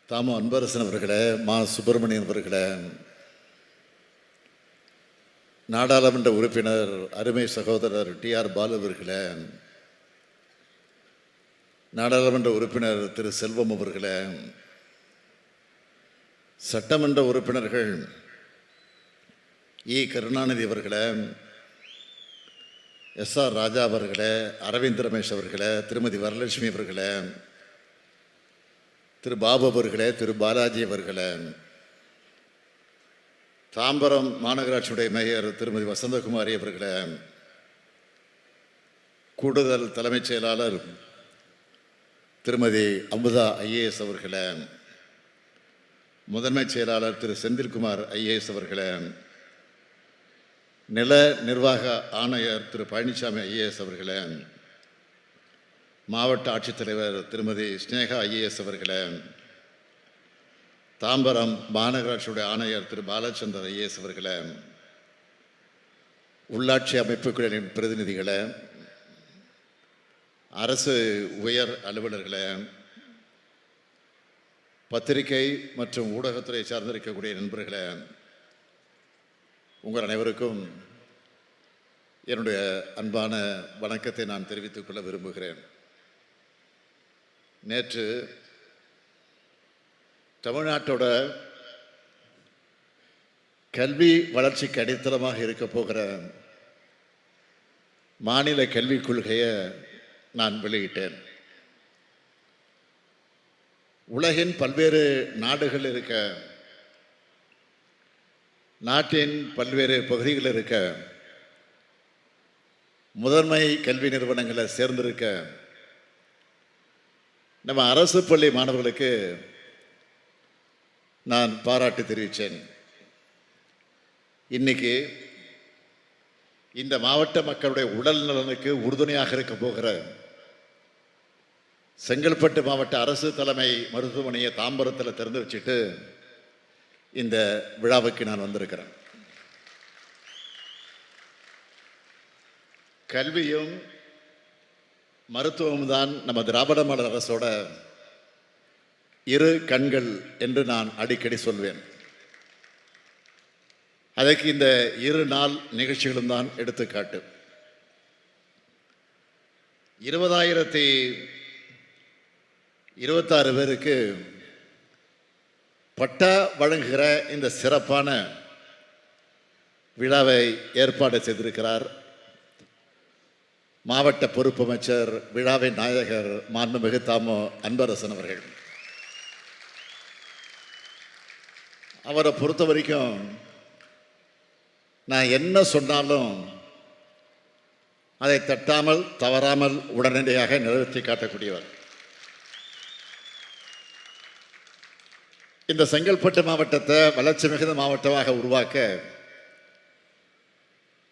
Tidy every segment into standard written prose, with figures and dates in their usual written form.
தாமோ அன்பரசன் அவர்களே, மா சுப்பிரமணியன் அவர்களே, நாடாளுமன்ற உறுப்பினர் அருமை சகோதரர் டி.ஆர். பாலு அவர்களே, நாடாளுமன்ற உறுப்பினர் திரு செல்வம் அவர்களே, சட்டமன்ற உறுப்பினர்கள் இ. கருணாநிதி அவர்களே, எஸ்.ஆர். ராஜா அவர்களே, அரவிந்த் ரமேஷ் அவர்களே, திருமதி வரலட்சுமி அவர்களே, திரு பாபு அவர்களே, திரு பாலாஜி அவர்களே, தாம்பரம் மாநகராட்சியுடைய மேயர் திருமதி வசந்தகுமாரி அவர்களே, கூடுதல் தலைமைச் செயலாளர் திருமதி அமுதா ஐஏஎஸ் அவர்களே, முதன்மைச் செயலாளர் திரு செந்தில்குமார் ஐஏஎஸ் அவர்களே, நில நிர்வாக ஆணையர் திரு பழனிசாமி ஐஏஎஸ் அவர்களே, மாவட்ட ஆட்சித்தலைவர் திருமதி ஸ்னேகா ஐஏஎஸ் அவர்களே, தாம்பரம் மாநகராட்சியுடைய ஆணையர் திரு பாலச்சந்தர் ஐஏஎஸ் அவர்களே, உள்ளாட்சி அமைப்புகளின் பிரதிநிதிகளே, அரசு உயர் அலுவலர்களே, பத்திரிகை மற்றும் ஊடகத்துறை சார்ந்திருக்கக்கூடிய நண்பர்களே, உங்கள் அனைவருக்கும் என்னுடைய அன்பான வணக்கத்தை நான் தெரிவித்துக் கொள்ள விரும்புகிறேன். நேற்று தமிழ்நாட்டோட கல்வி வளர்ச்சிக்கு அடித்தளமாக இருக்க போகிற மாநில கல்விக் கொள்கையை நான் வெளியிட்டேன். உலகின் பல்வேறு நாடுகள் இருக்க, நாட்டின் பல்வேறு பகுதிகளில் இருக்க முதன்மை கல்வி நிறுவனங்களை சேர்ந்திருக்க நம்ம அரசு பள்ளி மாணவர்களுக்கு நான் பாராட்டு தெரிவித்தேன். இன்னைக்கு இந்த மாவட்ட மக்களுடைய உடல் நலனுக்கு உறுதுணையாக இருக்க போகிற செங்கல்பட்டு மாவட்ட அரசு தலைமை மருத்துவமனையை தாம்பரத்தில் திறந்து வச்சுட்டு இந்த விழாவுக்கு நான் வந்திருக்கிறேன். கல்வியும் மருத்துவம் தான் நம்ம திராவிட மாடல் அரசோட இரு கண்கள் என்று நான் அடிக்கடி சொல்வேன். அதற்கு இந்த இரு நாள் நிகழ்ச்சிகளும் தான் எடுத்துக்காட்டு. 20,026 பேருக்கு பட்டா வழங்குகிற இந்த சிறப்பான விழாவை ஏற்பாடு செய்திருக்கிறார் மாவட்ட பொறுப்பு அமைச்சர், விழாவின் நாயகர் மாண்புமிகு தாமோ அன்பரசன் அவர்கள். அவரை பொறுத்த வரைக்கும் நான் என்ன சொன்னாலும் அதை தட்டாமல் தவறாமல் உடனடியாக நிறைவேற்றி காட்டக்கூடியவர். இந்த செங்கல்பட்டு மாவட்டத்தை வளர்ச்சி மிகுந்த மாவட்டமாக உருவாக்க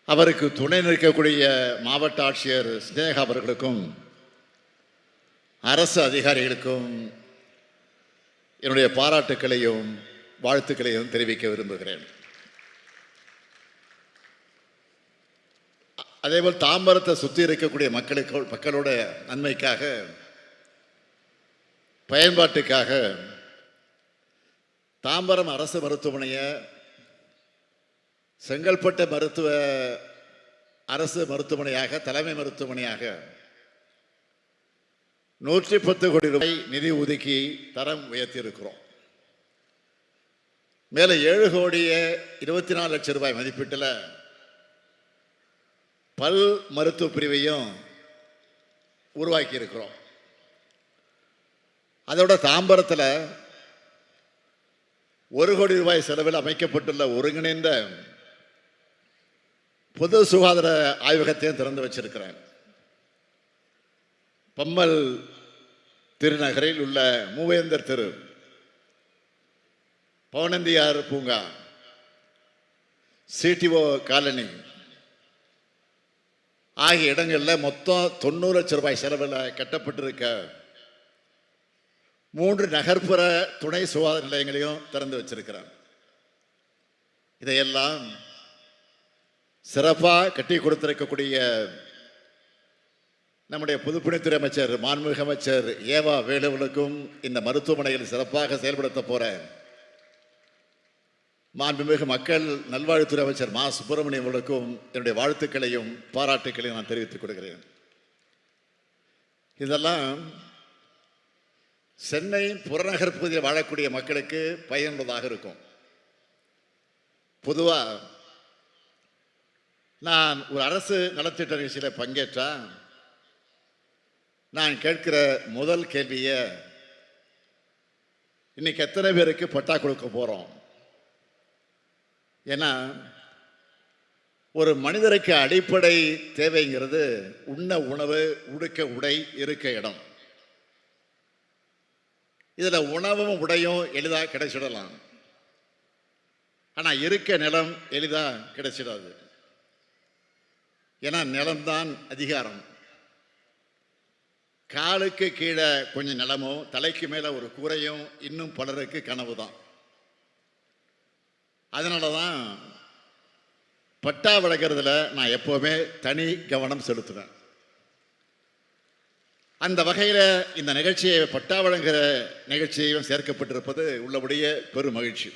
அவருக்கு துணை நிற்கக்கூடிய மாவட்ட ஆட்சியர் ஸ்னேகா அவர்களுக்கும் அரசு அதிகாரிகளுக்கும் என்னுடைய பாராட்டுக்களையும் வாழ்த்துக்களையும் தெரிவிக்க விரும்புகிறேன். அதேபோல் தாம்பரத்தை சுற்றி இருக்கக்கூடிய மக்களோட நன்மைக்காக, பயன்பாட்டுக்காக தாம்பரம் அரசு மருத்துவமனையை செங்கல்பட்டு அரசு மருத்துவமனையாக, தலைமை மருத்துவமனையாக 110 கோடி ரூபாய் நிதி ஒதுக்கி தரம் உயர்த்தியிருக்கிறோம். மேலே 7,24 லட்சம் ரூபாய் மதிப்பீட்டில் பல் மருத்துவ பிரிவையும் உருவாக்கி இருக்கிறோம். அதோட தாம்பரத்தில் 1 கோடி ரூபாய் செலவில் அமைக்கப்பட்டுள்ள ஒருங்கிணைந்த பொது சுகாதார ஆய்வகத்தையும் திறந்து வச்சிருக்கிறேன். பம்மல் திருநகரில் உள்ள மூவேந்தர் தெரு, பவனந்தியார் பூங்கா, சிடிஓ காலனி ஆகிய இடங்களில் மொத்தம் 90 லட்சம் ரூபாய் செலவில் கட்டப்பட்டிருக்க 3 நகர்ப்புற துணை சுகாதார நிலையங்களையும் திறந்து வச்சிருக்கிறார். இதையெல்லாம் சிறப்பாக கட்டி கொடுத்திருக்கக்கூடிய நம்முடைய பொதுப்பணித்துறை அமைச்சர் மாண்புமிகு அமைச்சர் ஏவா வேலுவுக்கும் இந்த மருத்துவமனையில் சிறப்பாக செயல்படுத்த போற மாண்புமிகு மக்கள் நல்வாழ்வுத்துறை அமைச்சர் மா சுப்பிரமணியம் அவர்களுக்கும் என்னுடைய வாழ்த்துக்களையும் பாராட்டுக்களையும் நான் தெரிவித்துக் கொள்கிறேன். இதெல்லாம் சென்னை புறநகர் பகுதியில் வாழக்கூடிய மக்களுக்கு பயனுள்ளதாக இருக்கும். பொதுவாக நான் ஒரு அரசு நலத்திட்ட நிகழ்ச்சியில் பங்கேற்றா நான் கேட்கிற முதல் கேள்வியை, இன்னைக்கு எத்தனை பேருக்கு பட்டா கொடுக்க போறோம்? ஏன்னா ஒரு மனிதருக்கு அடிப்படை தேவைங்கிறது உண்ண உணவு, உடுக்க உடை, இருக்க இடம். இதுல உணவும் உடையும் எளிதாக கிடைச்சிடலாம். ஆனா இருக்க நிலம் எளிதாக கிடைச்சிடாது. ஏன்னா நிலம்தான் அதிகாரம். காலுக்கு கீழே கொஞ்சம் நிலமும் தலைக்கு மேல ஒரு கூரையும் இன்னும் பலருக்கு கனவு தான். அதனாலதான் பட்டா வழங்குறதுல நான் எப்பவுமே தனி கவனம் செலுத்துவேன். அந்த வகையில் இந்த நிகழ்ச்சியை பட்டா வழங்குகிற நிகழ்ச்சியையும் சேர்க்கப்பட்டிருப்பது உள்ளபடியே பெரும் மகிழ்ச்சி.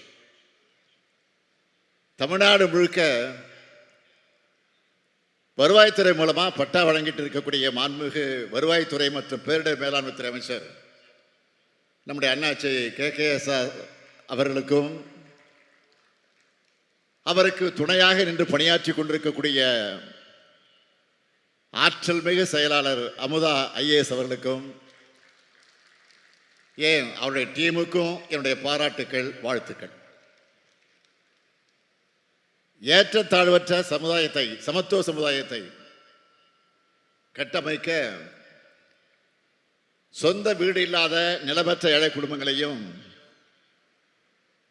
தமிழ்நாடு முழுக்க வருவாய்த்துறை மூலமா பட்டா வழங்கிட்டு இருக்கக்கூடிய மாண்புமிகு வருவாய்த்துறை மற்றும் பேரிடர் மேலாண்மை துறை அமைச்சர் நம்முடைய அண்ணாச்சி KKS அவர்களுக்கும், அவருக்கு துணையாக நின்று பணியாற்றி கொண்டிருக்கக்கூடிய ஆற்றல் மிகு செயலாளர் அமுதா IAS அவர்களுக்கும், ஏன் அவருடைய டீமுக்கும் என்னுடைய பாராட்டுக்கள், வாழ்த்துக்கள். ஏற்றத்தாழ்வற்ற சமுதாயத்தை, சமத்துவ சமுதாயத்தை கட்டமைக்க சொந்த வீடு இல்லாத நிலமற்ற ஏழை குடும்பங்களையும்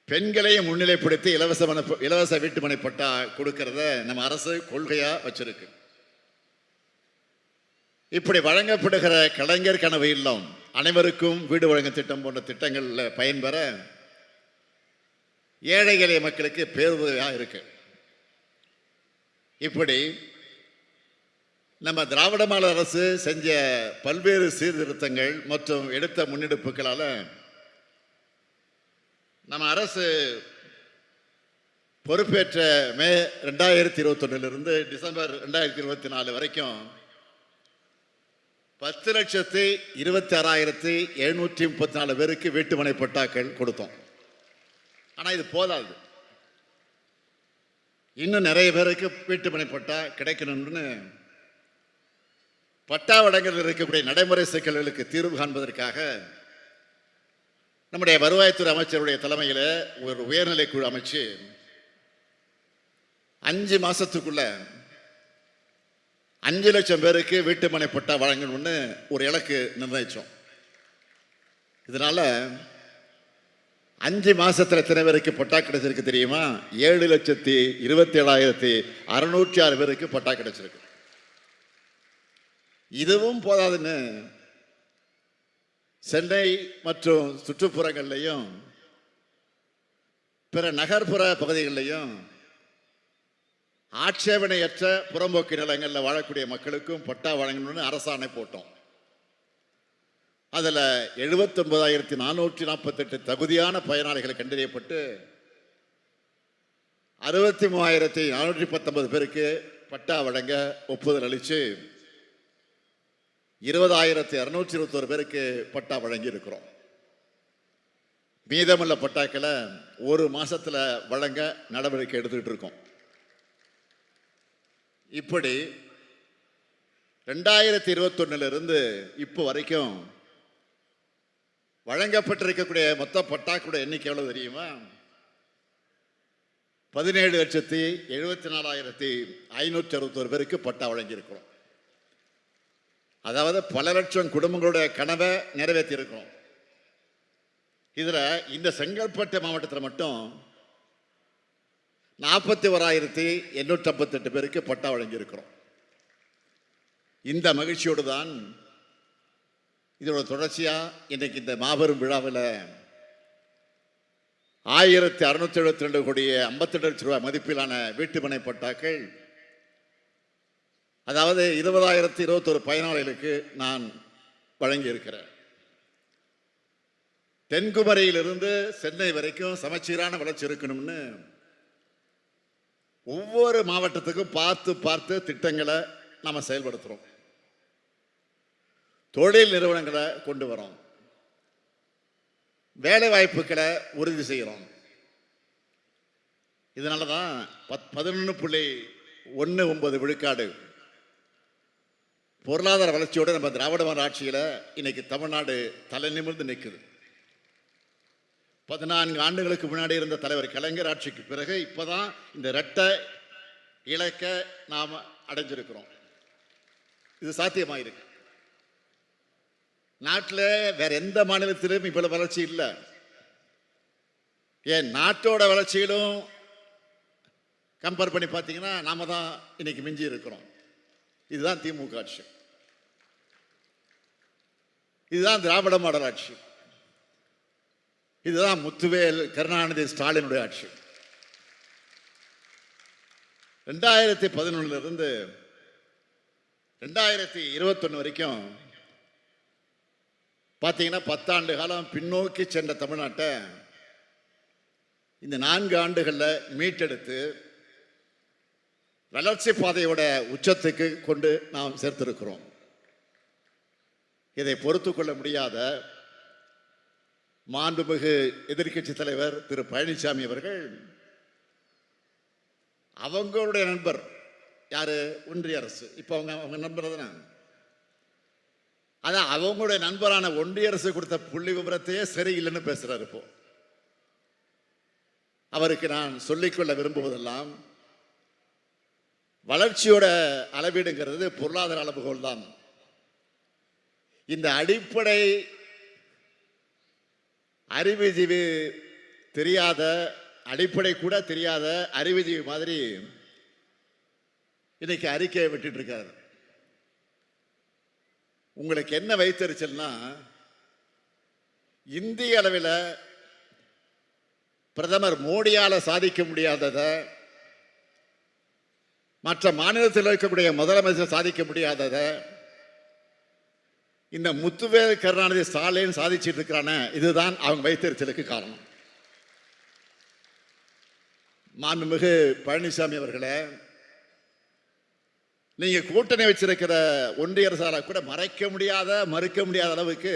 பெண்களையும் முன்னிலைப்படுத்தி இலவச வீட்டுமனை பட்டா கொடுக்கிறத நம்ம அரசு கொள்கையா வச்சிருக்கு. இப்படி வழங்கப்படுகிற கலைஞர் கனவு இல்லம், அனைவருக்கும் வீடு வழங்கும் திட்டம் போன்ற திட்டங்களில் பயன்பெற ஏழை எளிய மக்களுக்கு பேருதவியாக இருக்கு. இப்படி நம்ம திராவிட மாடல் அரசு செஞ்ச பல்வேறு சீர்திருத்தங்கள் மற்றும் எடுத்த முன்னெடுப்புகளால நம்ம அரசு பொறுப்பேற்ற மே 2021 டிசம்பர் 2024 வரைக்கும் 10,26,734 பேருக்கு வீட்டுமனை பட்டாக்கள் கொடுத்தோம். ஆனா இது போதாது. இன்னும் நிறைய பேருக்கு வீட்டுமனை பட்டா கிடைக்கணும்னு பட்டா வழங்கல் இருக்கக்கூடிய நடைமுறை சிக்கல்களுக்கு தீர்வு காண்பதற்காக நம்முடைய வருவாய்த்துறை அமைச்சருடைய தலைமையில் ஒரு உயர்நிலை குழு அமைச்சு 5 மாசத்துக்குள்ள 5 லட்சம் பேருக்கு வீட்டுமனை பட்டா வழங்கணும்னு ஒரு இலக்கு நிர்ணயிச்சோம். இதனால 5 மாசத்துல எத்தனை பேருக்கு பட்டா கிடைச்சிருக்கு தெரியுமா? 7,27,606 பேருக்கு பட்டா கிடைச்சிருக்கு. இதுவும் போதாதுன்னு சென்னை மற்றும் சுற்றுப்புறங்கள்லையும் பிற நகர்ப்புற பகுதிகளிலையும் ஆட்சேபனையற்ற புறம்போக்கு நிலங்களில் வாழக்கூடிய மக்களுக்கும் பட்டா வழங்கணும்னு அரசாணை போட்டோம். அதில் 79,448 தகுதியான பயனாளிகள் கண்டறியப்பட்டு 63,419 பேருக்கு பட்டா வழங்க ஒப்புதல் அளித்து 20,221 பேருக்கு பட்டா வழங்கி இருக்கிறோம். மீதமுள்ள பட்டாக்களை ஒரு மாசத்துல வழங்க நடவடிக்கை எடுத்துக்கிட்டு இருக்கோம். இப்படி 2021 இப்போ வரைக்கும் வழங்கப்பட்டிருக்கக்கூடிய மொத்த பட்டாக்களுடைய எண்ணிக்கை எவ்வளவு தெரியுமா? 17,74,561 பேருக்கு பட்டா வழங்கி இருக்கிறோம். அதாவது பல லட்சம் குடும்பங்களுடைய கனவை நிறைவேற்றி இருக்கிறோம். இதுல இந்த செங்கல்பட்டு மாவட்டத்தில் மட்டும் 41,858 பேருக்கு பட்டா வழங்கி இருக்கிறோம். இந்த மகிழ்ச்சியோடு தான் இதோட தொடர்ச்சியா இன்றைக்கு இந்த மாபெரும் விழாவில் 1,672 கோடியே 52 லட்சம் ரூபாய் மதிப்பிலான வீட்டுமனை பட்டாக்கள் அதாவது 20,021 பயனாளிகளுக்கு நான் வழங்கியிருக்கிறேன். தென்குமரியிலிருந்து சென்னை வரைக்கும் சமச்சீரான வளர்ச்சி இருக்கணும்னு ஒவ்வொரு மாவட்டத்துக்கும் பார்த்து பார்த்து திட்டங்களை நாம் செயல்படுத்துகிறோம். தொழில் நிறுவனங்களை கொண்டு வரோம், வேலை வாய்ப்புகளை உறுதி செய்கிறோம். இதனால தான் 11.19 விழுக்காடு பொருளாதார வளர்ச்சியோடு நம்ம திராவிட மாடல் ஆட்சியில் இன்னைக்கு தமிழ்நாடு தலை நிமிர்ந்து நிற்குது. 14 ஆண்டுகளுக்கு முன்னாடி இருந்த தலைவர் கலைஞர் ஆட்சிக்கு பிறகு இப்போதான் இந்த இரட்டை இலக்கை நாம் அடைஞ்சிருக்கிறோம். இது சாத்தியமாயிருக்கு. நாட்டில் வேற எந்த மாநிலத்திலும் இவ்வளவு வளர்ச்சி இல்லை. ஏன் நாட்டோட வளர்ச்சியிலும் கம்பேர் பண்ணி பார்த்தீங்கன்னா நாம தான் இன்னைக்கு மிஞ்சி இருக்கிறோம். இதுதான் திமுக ஆட்சி, இதுதான் திராவிட மாடல் ஆட்சி, இதுதான் முத்துவேல் கருணாநிதி ஸ்டாலினுடைய ஆட்சி. 2011 2021 வரைக்கும் பார்த்தீங்கன்னா 10 ஆண்டு காலம் பின்னோக்கி சென்ற தமிழ்நாட்டை இந்த 4 ஆண்டுகளில் மீட்டெடுத்து வளர்ச்சி பாதையோட உச்சத்துக்கு கொண்டு நாம் சேர்த்திருக்கிறோம். இதை பொறுத்து கொள்ள முடியாத மாண்புமிகு எதிர்க்கட்சி தலைவர் திரு பழனிசாமி அவர்கள் அவங்களுடைய நண்பர் யாரு, ஒன்றிய அரசு, இப்போ அவங்க நண்பர் தானே, அதான் அவங்களுடைய நண்பரான ஒன்றிய அரசு கொடுத்த புள்ளி விவரத்தையே சரியில்லைன்னு பேசுறாரு. இப்போ அவருக்கு நான் சொல்லிக்கொள்ள விரும்புவதெல்லாம், வளர்ச்சியோட அளவீடுங்கிறது பொருளாதார அளவுகோல் தான். இந்த அடிப்படை அறிவுஜீவி தெரியாத, அடிப்படை கூட தெரியாத அறிவுஜீவி மாதிரி இன்னைக்கு அறிக்கையை விட்டுட்டு இருக்காரு. உங்களுக்கு என்ன வைத்தறிச்சல்னா, இந்திய அளவில் பிரதமர் மோடியால சாதிக்க முடியாததை, மற்ற மாநிலத்தில் இருக்கக்கூடிய முதலமைச்சர் சாதிக்க முடியாததை இந்த முத்துவேல் கருணாநிதி ஸ்டாலின் சாதிச்சிட்டு இருக்கிறான. இதுதான் அவங்க வைத்தறிச்சலுக்கு காரணம். மாண்புமிகு பழனிசாமி அவர்களே, நீங்க கூட்டணி வச்சிருக்கிற ஒன்றிய அரசால கூட மறைக்க முடியாத, மறுக்க முடியாத அளவுக்கு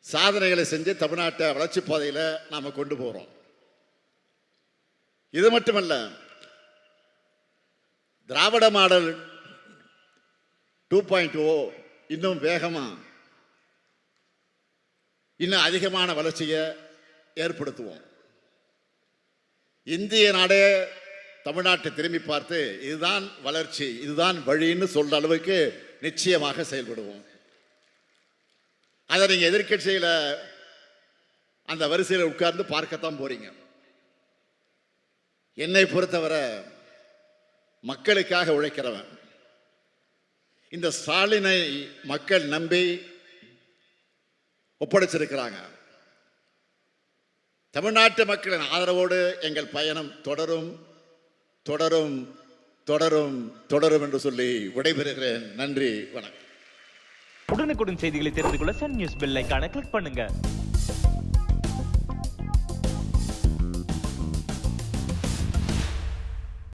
சாதனைகளை செஞ்சு தமிழ்நாட்டை வளர்ச்சி பாதையில் நாம கொண்டு போறோம். இது மட்டுமல்ல, திராவிட மாடல் 2.0 இன்னும் வேகமா, இன்னும் அதிகமான வளர்ச்சியை ஏற்படுத்துவோம். இந்திய நாடே தமிழ்நாட்டை திரும்பி பார்த்து இதுதான் வளர்ச்சி, இதுதான் வழின்னு சொல்ற அளவுக்கு நிச்சயமாக செயல்படுவோம். அதை நீங்க எதிர்க்கட்சியில அந்த வரிசையில் உட்கார்ந்து பார்க்கத்தான் போறீங்க. என்னை பொறுத்தவரை மக்களுக்காக உழைக்கிறவன். இந்த ஸ்டாலினை மக்கள் நம்பி ஒப்படைச்சிருக்கிறாங்க. தமிழ்நாட்டு மக்களின் ஆதரவோடு எங்கள் பயணம் தொடரும் தொடரும் தொடரும் தொடரும் என்று சொல்லி விடைபெறுகிறேன். நன்றி, வணக்கம். உடனுக்குடன் செய்திகளை தெரிந்து கொள்ள சன் நியூஸ் பெல் ஐகானை கிளிக் பண்ணுங்க.